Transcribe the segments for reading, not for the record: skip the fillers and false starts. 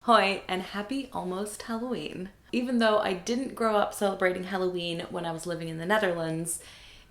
Hoi, and happy almost Halloween. Even though I didn't grow up celebrating Halloween when I was living in the Netherlands,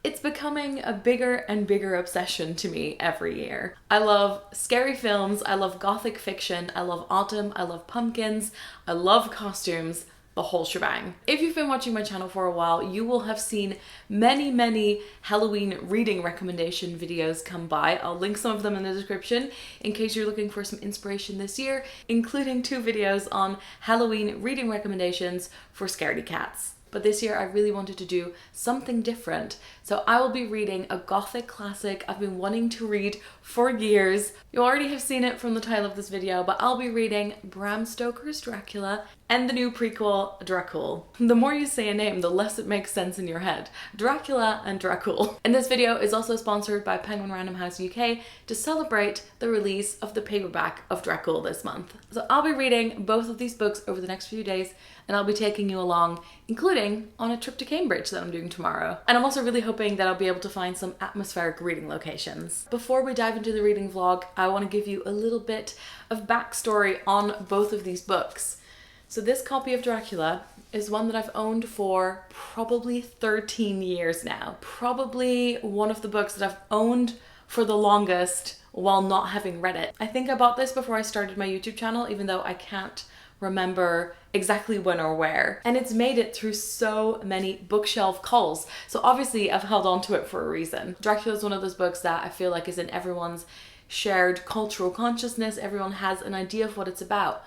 it's becoming a bigger and bigger obsession to me every year. I love scary films, I love gothic fiction, I love autumn, I love pumpkins, I love costumes, the whole shebang. If you've been watching my channel for a while, you will have seen many Halloween reading recommendation videos come by. I'll link some of them in the description in case you're looking for some inspiration this year, including 2 videos on Halloween reading recommendations for scaredy cats. But this year I really wanted to do something different. So I will be reading a gothic classic I've been wanting to read for years. You already have seen it from the title of this video, but I'll be reading Bram Stoker's Dracula and the new prequel, Dracul. The more you say a name, the less it makes sense in your head. Dracula and Dracul. And this video is also sponsored by Penguin Random House UK to celebrate the release of the paperback of Dracul this month. So I'll be reading both of these books over the next few days, and I'll be taking you along, including on a trip to Cambridge that I'm doing tomorrow. And I'm also really hoping that I'll be able to find some atmospheric reading locations. Before we dive into the reading vlog, I want to give you a little bit of backstory on both of these books. So this copy of Dracula is one that I've owned for probably 13 years now. Probably one of the books that I've owned for the longest while not having read it. I think I bought this before I started my YouTube channel, even though I can't remember exactly when or where. And it's made it through so many bookshelf culls. So obviously I've held on to it for a reason. Dracula is one of those books that I feel like is in everyone's shared cultural consciousness. Everyone has an idea of what it's about.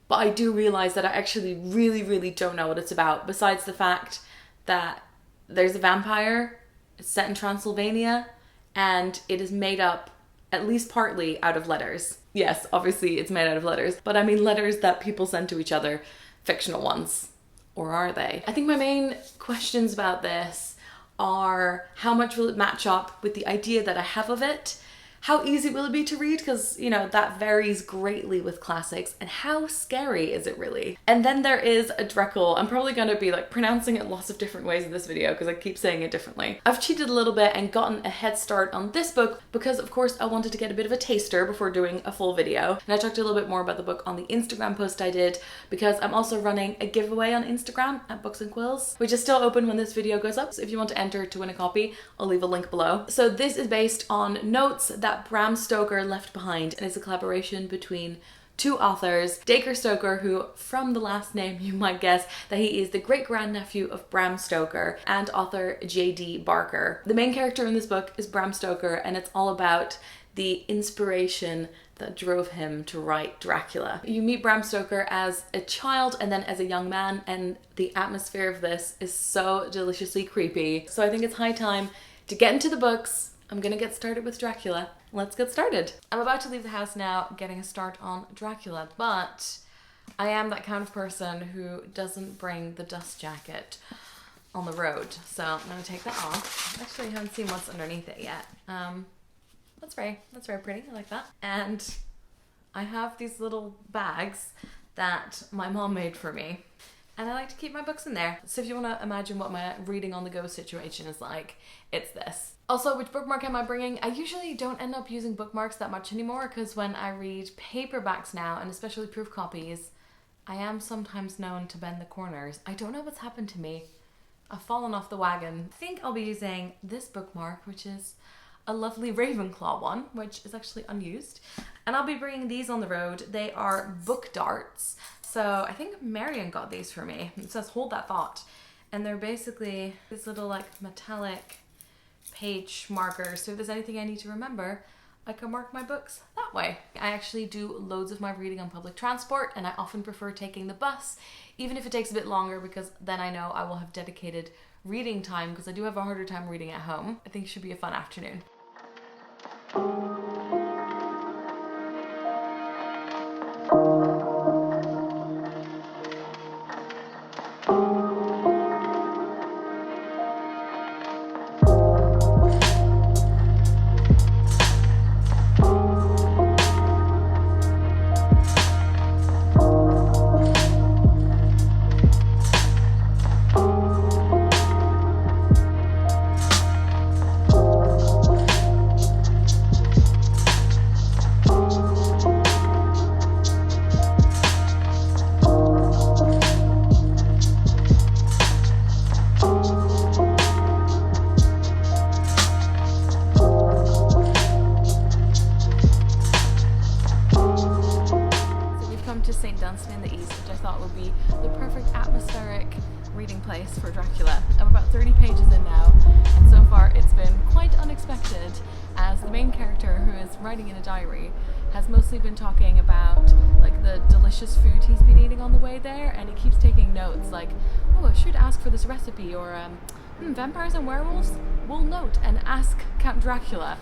But I do realize that I actually really don't know what it's about, besides the fact that there's a vampire, it's set in Transylvania, and it is made up at least partly out of letters. Yes, obviously it's made out of letters, but I mean letters that people send to each other, fictional ones. Or are they? I think my main questions about this are how much will it match up with the idea that I have of it? How easy will it be to read? Because, you know, that varies greatly with classics. And how scary is it really? And then there is a Dracul. I'm probably going to be like pronouncing it lots of different ways in this video because I keep saying it differently. I've cheated a little bit and gotten a head start on this book because, of course, I wanted to get a bit of a taster before doing a full video. And I talked a little bit more about the book on the Instagram post I did because I'm also running a giveaway on Instagram at Books and Quills, which is still open when this video goes up. So if you want to enter to win a copy, I'll leave a link below. So this is based on notes that Bram Stoker left behind, and it's a collaboration between 2 authors, Dacre Stoker, who from the last name you might guess that he is the great-grandnephew of Bram Stoker, and author J.D. Barker. The main character in this book is Bram Stoker, and it's all about the inspiration that drove him to write Dracula. You meet Bram Stoker as a child and then as a young man, and the atmosphere of this is so deliciously creepy. So I think it's high time to get into the books. I'm gonna get started with Dracula. Let's get started. I'm about to leave the house now, getting a start on Dracula, but I am that kind of person who doesn't bring the dust jacket on the road. So I'm gonna take that off. Actually, I haven't seen what's underneath it yet. That's very pretty, I like that. And I have these little bags that my mom made for me. And I like to keep my books in there. So if you want to imagine what my reading on the go situation is like, it's this. Also, which bookmark am I bringing? I usually don't end up using bookmarks that much anymore because when I read paperbacks now, and especially proof copies, I am sometimes known to bend the corners. I don't know what's happened to me. I've fallen off the wagon. I think I'll be using this bookmark, which is a lovely Ravenclaw one, which is actually unused. And I'll be bringing these on the road. They are book darts. So I think Marion got these for me. It says hold that thought. And they're basically these little like metallic page markers. So if there's anything I need to remember, I can mark my books that way. I actually do loads of my reading on public transport, and I often prefer taking the bus, even if it takes a bit longer, because then I know I will have dedicated reading time, because I do have a harder time reading at home. I think it should be a fun afternoon. come to St. Dunstan in the East, which I thought would be the perfect atmospheric reading place for Dracula. I'm about 30 pages in now, and so far it's been quite unexpected, as the main character, who is writing in a diary, has mostly been talking about like the delicious food he's been eating on the way there, and he keeps taking notes like, oh, I should ask for this recipe, or vampires and werewolves? We'll note and ask Count Dracula.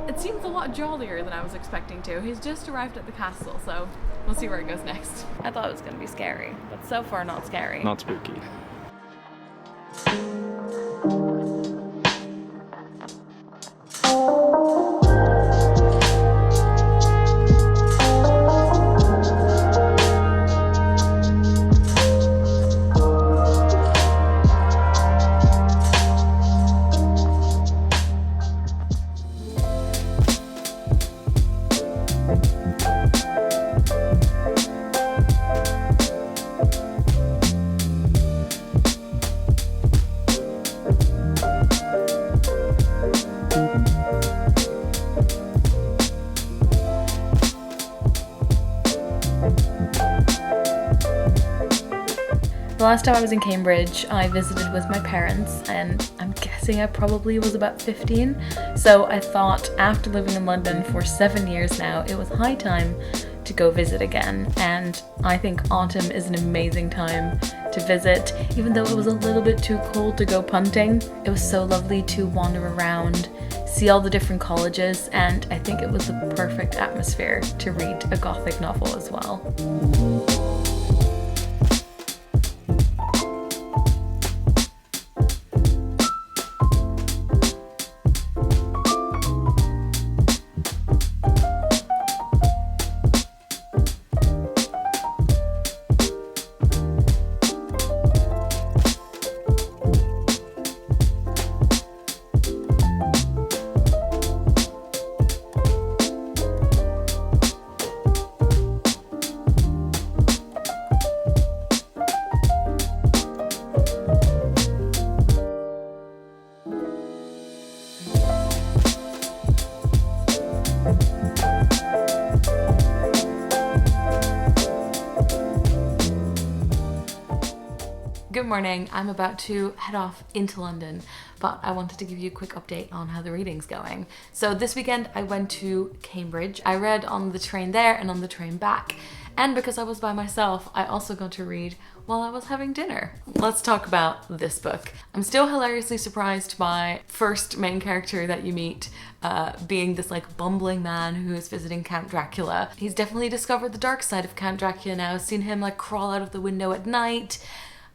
It seems a lot jollier than I was expecting to. He's just arrived at the castle, so we'll see where it goes next. I thought it was going to be scary, but so far not scary. Not spooky. The last time I was in Cambridge, I visited with my parents, and I'm guessing I probably was about 15. So I thought, after living in London for 7 years now, it was high time to go visit again. And I think autumn is an amazing time to visit, even though it was a little bit too cold to go punting. It was so lovely to wander around, see all the different colleges, and I think it was the perfect atmosphere to read a gothic novel as well. Good morning. I'm about to head off into London, but I wanted to give you a quick update on how the reading's going. So this weekend I went to Cambridge. I read on the train there and on the train back. And because I was by myself, I also got to read while I was having dinner. Let's talk about this book. I'm still hilariously surprised by first main character that you meet being this like bumbling man who is visiting Count Dracula. He's definitely discovered the dark side of Count Dracula now. I've seen him like crawl out of the window at night.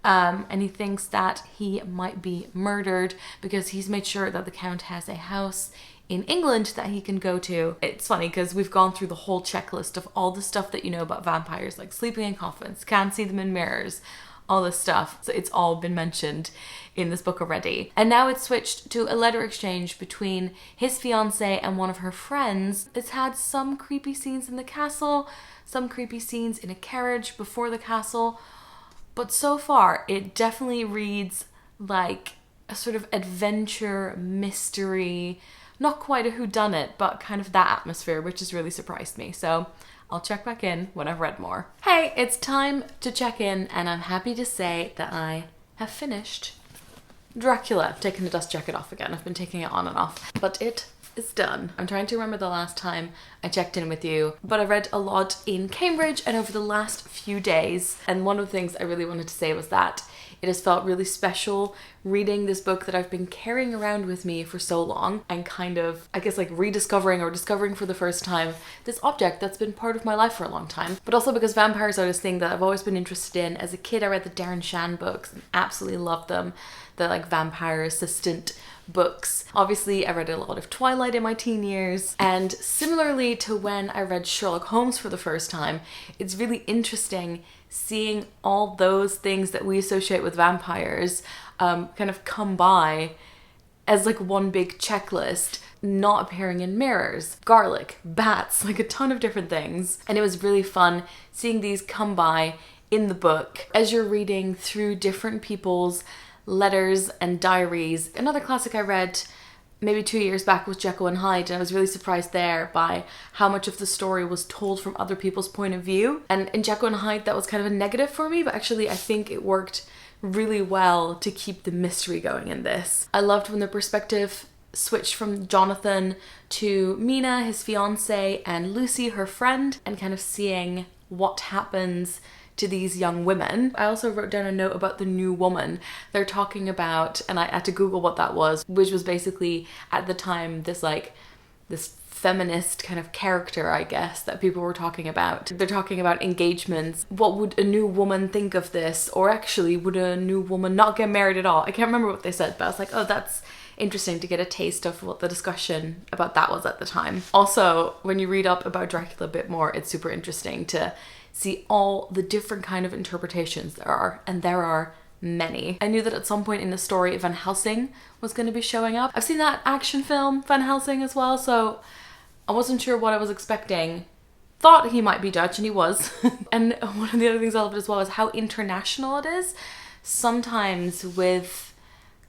And he thinks that he might be murdered because he's made sure that the Count has a house in England that he can go to. It's funny because we've gone through the whole checklist of all the stuff that you know about vampires, like sleeping in coffins, can't see them in mirrors, all this stuff. So it's all been mentioned in this book already. And now it's switched to a letter exchange between his fiancée and one of her friends. It's had some creepy scenes in the castle, some creepy scenes in a carriage before the castle. But so far, it definitely reads like a sort of adventure, mystery, not quite a whodunit, but kind of that atmosphere, which has really surprised me. So I'll check back in when I've read more. Hey, it's time to check in, and I'm happy to say that I have finished Dracula. I've taken the dust jacket off again. I've been taking it on and off, but it is done. I'm trying to remember the last time I checked in with you, but I read a lot in Cambridge and over the last few days, and one of the things I really wanted to say was that it has felt really special reading this book that I've been carrying around with me for so long, and kind of, I guess, like rediscovering or discovering for the first time this object that's been part of my life for a long time. But also because vampires are this thing that I've always been interested in. As a kid, I read the Darren Shan books and absolutely loved them. The like vampire assistant books. Obviously, I read a lot of Twilight in my teen years, and similarly to when I read Sherlock Holmes for the first time, it's really interesting seeing all those things that we associate with vampires kind of come by as like one big checklist, not appearing in mirrors, garlic, bats, like a ton of different things. And it was really fun seeing these come by in the book as you're reading through different people's letters and diaries. Another classic I read maybe 2 years back with Jekyll and Hyde, and I was really surprised there by how much of the story was told from other people's point of view. And in Jekyll and Hyde, that was kind of a negative for me, but actually I think it worked really well to keep the mystery going in this. I loved when the perspective switched from Jonathan to Mina, his fiance, and Lucy, her friend, and kind of seeing what happens to these young women. I also wrote down a note about the new woman. They're talking about, and I had to Google what that was, which was basically at the time this feminist kind of character, I guess, that people were talking about. They're talking about engagements. What would a new woman think of this? Or actually, would a new woman not get married at all? I can't remember what they said, but I was like, oh, that's interesting to get a taste of what the discussion about that was at the time. Also, when you read up about Dracula a bit more, it's super interesting to see all the different kind of interpretations there are, and there are many. I knew that at some point in the story Van Helsing was going to be showing up. I've seen that action film Van Helsing as well, so I wasn't sure what I was expecting. Thought he might be Dutch, and he was. And one of the other things I loved as well is how international it is. Sometimes with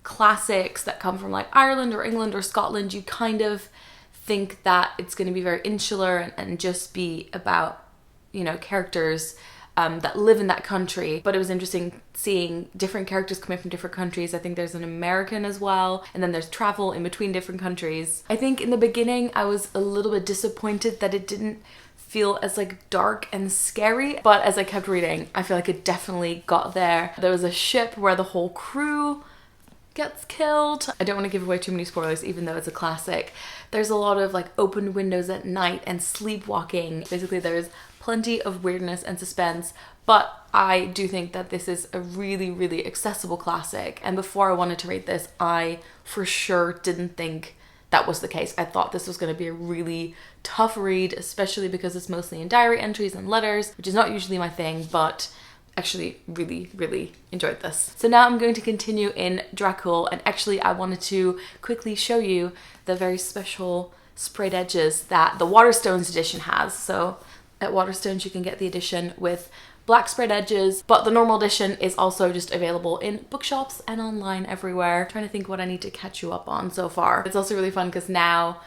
classics that come from like Ireland or England or Scotland, you kind of think that it's going to be very insular and just be about, you know, characters that live in that country. But it was interesting seeing different characters coming from different countries. I think there's an American as well, and then there's travel in between different countries. I think in the beginning I was a little bit disappointed that it didn't feel as like dark and scary, but as I kept reading, I feel like it definitely got there. There was a ship where the whole crew gets killed. I don't want to give away too many spoilers, even though it's a classic. There's a lot of like open windows at night and sleepwalking. Basically, there's plenty of weirdness and suspense, but I do think that this is a really, really accessible classic. And before I wanted to read this, I for sure didn't think that was the case. I thought this was going to be a really tough read, especially because it's mostly in diary entries and letters, which is not usually my thing, but actually really, really enjoyed this. So now I'm going to continue in Dracul, and actually I wanted to quickly show you the very special sprayed edges that the Waterstones edition has. So at Waterstones you can get the edition with black sprayed edges, but the normal edition is also just available in bookshops and online everywhere. I'm trying to think what I need to catch you up on so far. It's also really fun because now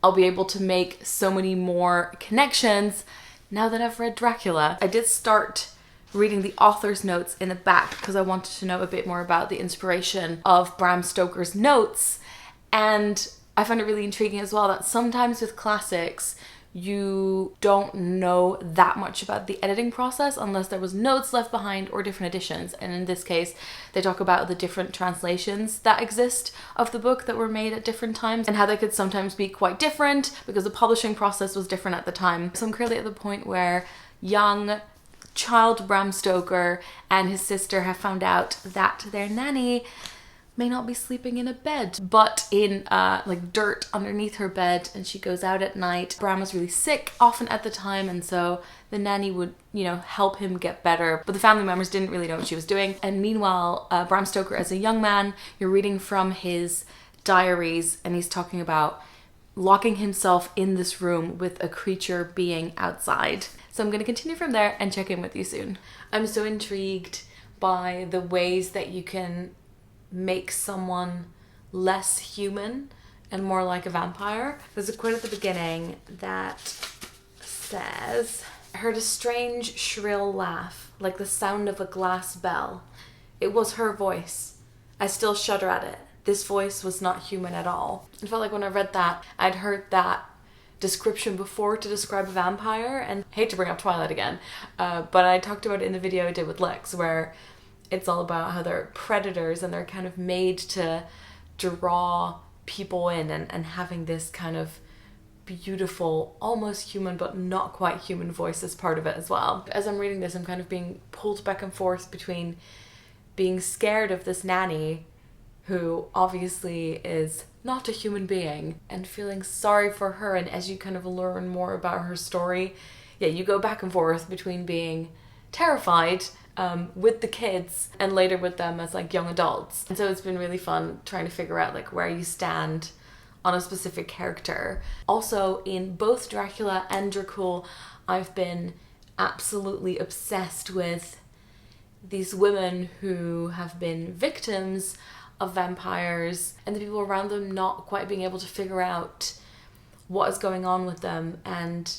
I'll be able to make so many more connections now that I've read Dracula. I did start reading the author's notes in the back because I wanted to know a bit more about the inspiration of Bram Stoker's notes, and I find it really intriguing as well that sometimes with classics you don't know that much about the editing process unless there was notes left behind or different editions. And in this case, they talk about the different translations that exist of the book that were made at different times and how they could sometimes be quite different because the publishing process was different at the time. So I'm currently at the point where young child Bram Stoker and his sister have found out that their nanny may not be sleeping in a bed, but in like dirt underneath her bed, and she goes out at night. Bram was really sick often at the time, and so the nanny would, you know, help him get better, but the family members didn't really know what she was doing. And meanwhile, Bram Stoker as a young man, you're reading from his diaries, and he's talking about locking himself in this room with a creature being outside. So I'm going to continue from there and check in with you soon. I'm so intrigued by the ways that you can make someone less human and more like a vampire. There's a quote at the beginning that says, "I heard a strange shrill laugh, like the sound of a glass bell. It was her voice. I still shudder at it. This voice was not human at all." I felt like when I read that, I'd heard that description before to describe a vampire, and I hate to bring up Twilight again, but I talked about it in the video I did with Lex, where it's all about how they're predators and they're kind of made to draw people in, and having this kind of beautiful, almost human but not quite human voice as part of it as well. As I'm reading this, I'm kind of being pulled back and forth between being scared of this nanny who obviously is not a human being, and feeling sorry for her. And as you kind of learn more about her story, yeah, you go back and forth between being terrified with the kids and later with them as like young adults. And so it's been really fun trying to figure out like where you stand on a specific character. Also, in both Dracula and Dracul, I've been absolutely obsessed with these women who have been victims of vampires and the people around them not quite being able to figure out what is going on with them and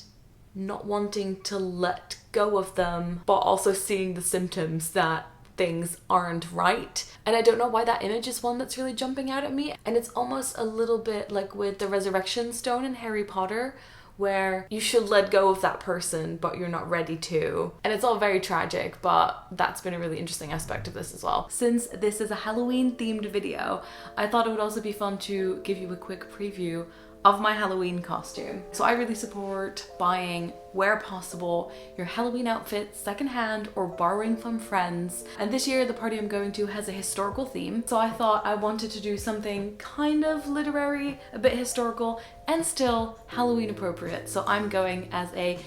not wanting to let go of them, but also seeing the symptoms that things aren't right. And I don't know why that image is one that's really jumping out at me. And it's almost a little bit like with the Resurrection Stone in Harry Potter, where you should let go of that person, but you're not ready to. And it's all very tragic, but that's been a really interesting aspect of this as well. Since this is a Halloween themed video, I thought it would also be fun to give you a quick preview of my Halloween costume. So I really support buying, where possible, your Halloween outfits secondhand or borrowing from friends. And this year the party I'm going to has a historical theme. So I thought I wanted to do something kind of literary, a bit historical, and still Halloween appropriate. So I'm going as a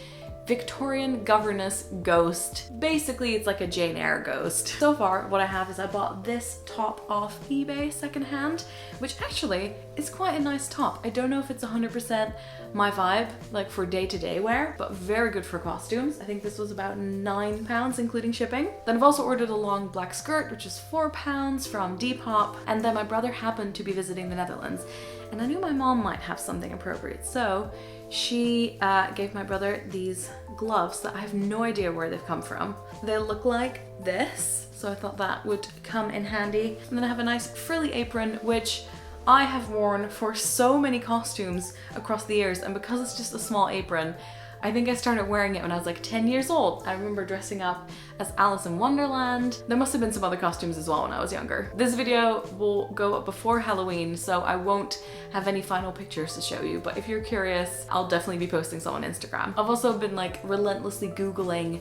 Victorian governess ghost. Basically, it's like a Jane Eyre ghost. So far, what I have is I bought this top off eBay secondhand, which actually is quite a nice top. I don't know if it's 100% my vibe, like for day-to-day wear, but very good for costumes. I think this was about £9, including shipping. Then I've also ordered a long black skirt, which is £4 from Depop. And then my brother happened to be visiting the Netherlands, and I knew my mom might have something appropriate. So she gave my brother these gloves that I have no idea where they've come from. They look like this, so I thought that would come in handy. And then I have a nice frilly apron, which I have worn for so many costumes across the years, and because it's just a small apron, I think I started wearing it when I was like 10 years old. I remember dressing up as Alice in Wonderland. There must have been some other costumes as well when I was younger. This video will go up before Halloween, so I won't have any final pictures to show you, but if you're curious, I'll definitely be posting some on Instagram. I've also been like relentlessly Googling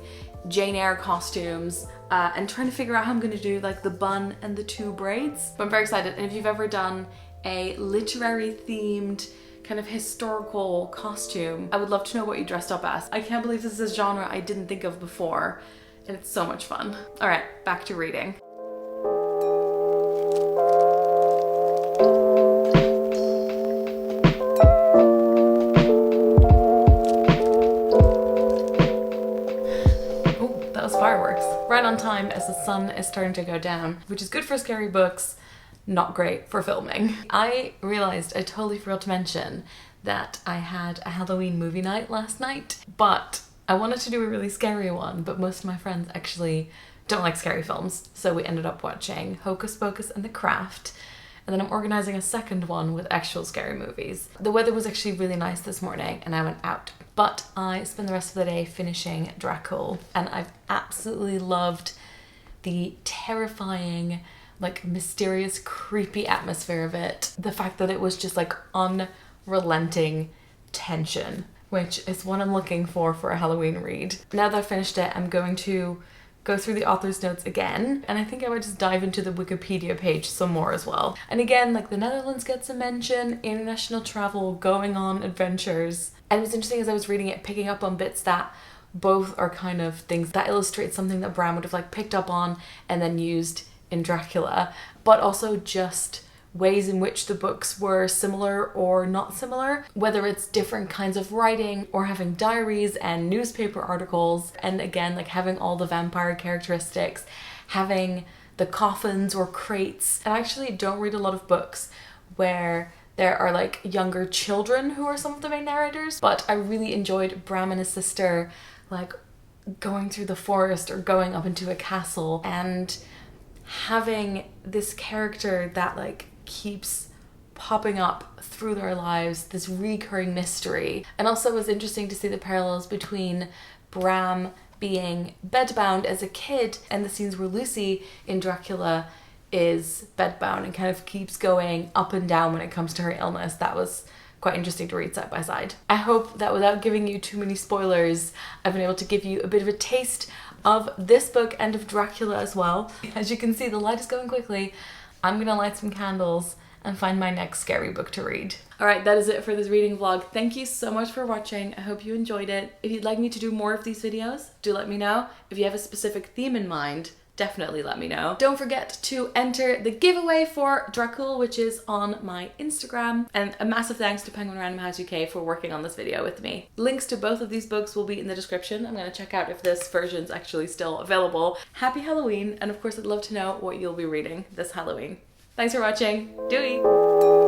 Jane Eyre costumes and trying to figure out how I'm gonna do like the bun and the 2 braids. But I'm very excited, and if you've ever done a literary themed kind of historical costume, I would love to know what you dressed up as. I can't believe this is a genre I didn't think of before, and it's so much fun. All right, back to reading. Oh, that was fireworks. Right on time as the sun is starting to go down, which is good for scary books, not great for filming. I realized I totally forgot to mention that I had a Halloween movie night last night, but I wanted to do a really scary one, but most of my friends actually don't like scary films, so we ended up watching Hocus Pocus and The Craft, and then I'm organizing a second one with actual scary movies. The weather was actually really nice this morning and I went out, but I spent the rest of the day finishing Dracul, and I've absolutely loved the terrifying, like mysterious, creepy atmosphere of it. The fact that it was just like unrelenting tension, which is what I'm looking for a Halloween read. Now that I've finished it, I'm going to go through the author's notes again, and I think I might just dive into the Wikipedia page some more as well. And again, like the Netherlands gets a mention, international travel, going on adventures. And it was interesting as I was reading it, picking up on bits that both are kind of things that illustrate something that Bram would have like picked up on and then used in Dracula, but also just ways in which the books were similar or not similar, whether it's different kinds of writing or having diaries and newspaper articles, and again, like having all the vampire characteristics, having the coffins or crates. And I actually don't read a lot of books where there are like younger children who are some of the main narrators, but I really enjoyed Bram and his sister like going through the forest or going up into a castle and having this character that like keeps popping up through their lives, this recurring mystery. And also it was interesting to see the parallels between Bram being bedbound as a kid and the scenes where Lucy in Dracula is bedbound and kind of keeps going up and down when it comes to her illness. That was quite interesting to read side by side. I hope that without giving you too many spoilers, I've been able to give you a bit of a taste of this book and of Dracula as well. As you can see, the light is going quickly. I'm gonna light some candles and find my next scary book to read. All right, that is it for this reading vlog. Thank you so much for watching. I hope you enjoyed it. If you'd like me to do more of these videos, do let me know. If you have a specific theme in mind, definitely let me know. Don't forget to enter the giveaway for Dracul, which is on my Instagram. And a massive thanks to Penguin Random House UK for working on this video with me. Links to both of these books will be in the description. I'm gonna check out if this version's actually still available. Happy Halloween, and of course I'd love to know what you'll be reading this Halloween. Thanks for watching. Doei!